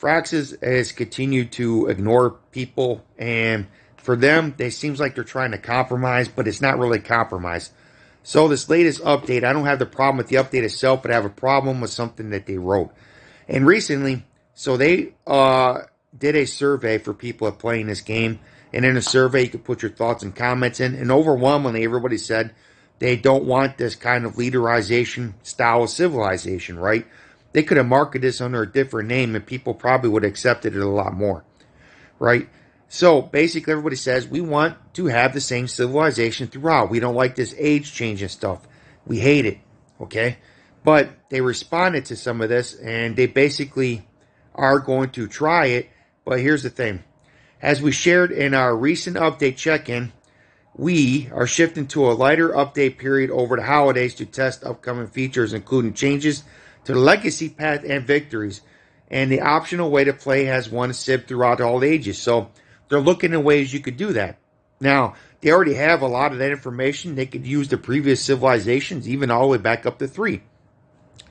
Fraxis has continued to ignore people, and for them, it seems like they're trying to compromise, but it's not really compromise. So this latest update, I don't have the problem with the update itself, but I have a problem with something that they wrote. And recently, so they did a survey for people that playing this game, and in a survey, you could put your thoughts and comments in, and overwhelmingly, everybody said they don't want this kind of leaderization style of civilization, right? They could have marketed this under a different name, and people probably would have accepted it a lot more, right? So basically, everybody says we want to have the same civilization throughout. We don't like this age changing stuff. We hate it, okay? But they responded to some of this, and they basically are going to try it. But here's the thing. As we shared in our recent update check-in, we are shifting to a lighter update period over the holidays to test upcoming features, including changes to the legacy path and victories. And the optional way to play has one civ throughout all ages. So they're looking at ways you could do that. Now, they already have a lot of that information. They could use the previous civilizations, even all the way back up to 3.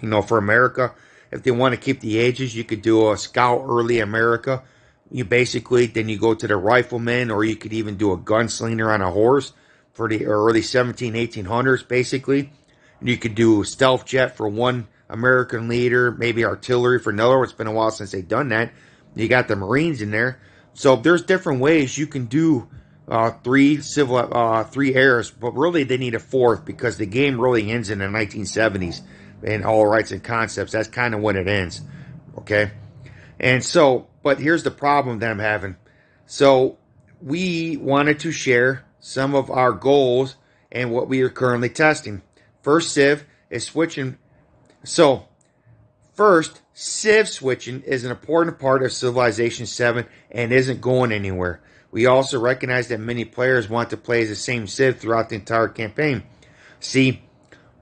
You know, for America, if they want to keep the ages, you could do a Scout Early America. You basically, then you go to the Rifleman, or you could even do a Gunslinger on a horse for the early 1800s, basically. And you could do Stealth Jet for one American leader, maybe Artillery for another. It's been a while since they've done that. You got the Marines in there. So there's different ways you can do three eras, but really they need a fourth because the game really ends in the 1970s in all rights and concepts. That's kind of when it ends, okay? And so, but here's the problem that I'm having. So we wanted to share some of our goals and what we are currently testing. First, Civ is switching. So first, Civ switching is an important part of Civilization 7 and isn't going anywhere. We also recognize that many players want to play as the same Civ throughout the entire campaign. See,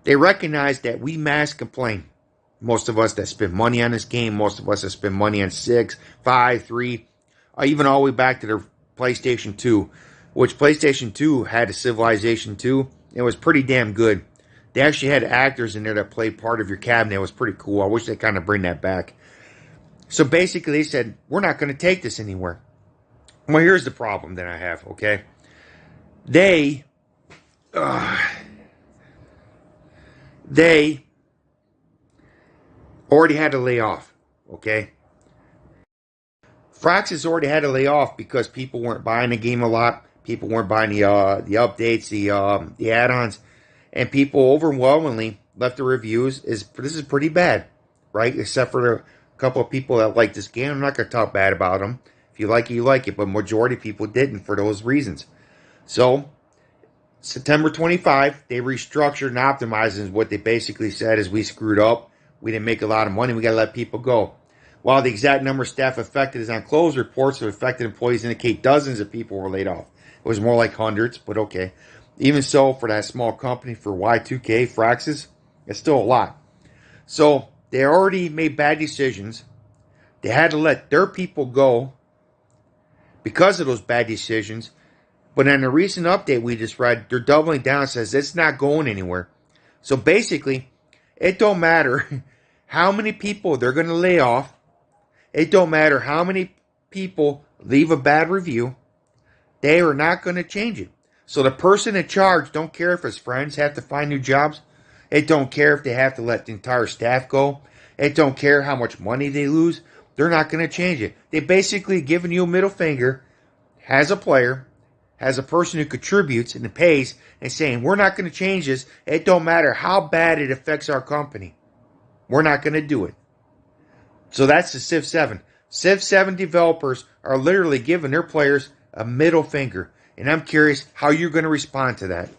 they recognize that we mass complain. Most of us that spend money on this game, most of us that spend money on 6, 5, 3, even all the way back to the PlayStation 2, which PlayStation 2 had a Civilization 2. It was pretty damn good. They actually had actors in there that played part of your cabinet. It was pretty cool. I wish they kind of bring that back. So basically they said, we're not going to take this anywhere. Well, here's the problem that I have, okay? They already had to lay off, okay? Fraxis already had to lay off because people weren't buying the game a lot. People weren't buying the updates, the add-ons, and people overwhelmingly left the reviews. This is pretty bad, right? Except for a couple of people that like this game. I'm not going to talk bad about them. If you like it, you like it, but majority of people didn't for those reasons. So September 25, they restructured and optimized, and what they basically said is we screwed up. We didn't make a lot of money. We got to let people go. While the exact number of staff affected is on closed reports of affected employees indicate dozens of people were laid off. It was more like hundreds, but okay. Even so, for that small company, for Y2K, Fraxis, it's still a lot. So they already made bad decisions. They had to let their people go because of those bad decisions. But in a recent update we just read, they're doubling down and says it's not going anywhere. So basically, it don't matter how many people they're going to lay off. It don't matter how many people leave a bad review. They are not going to change it. So the person in charge don't care if his friends have to find new jobs. It don't care if they have to let the entire staff go. It don't care how much money they lose. They're not going to change it. They basically giving you a middle finger as a player, as a person who contributes and pays, and saying, we're not going to change this. It don't matter how bad it affects our company. We're not going to do it. So that's the Civ 7. Civ 7 developers are literally giving their players a middle finger. And I'm curious how you're going to respond to that.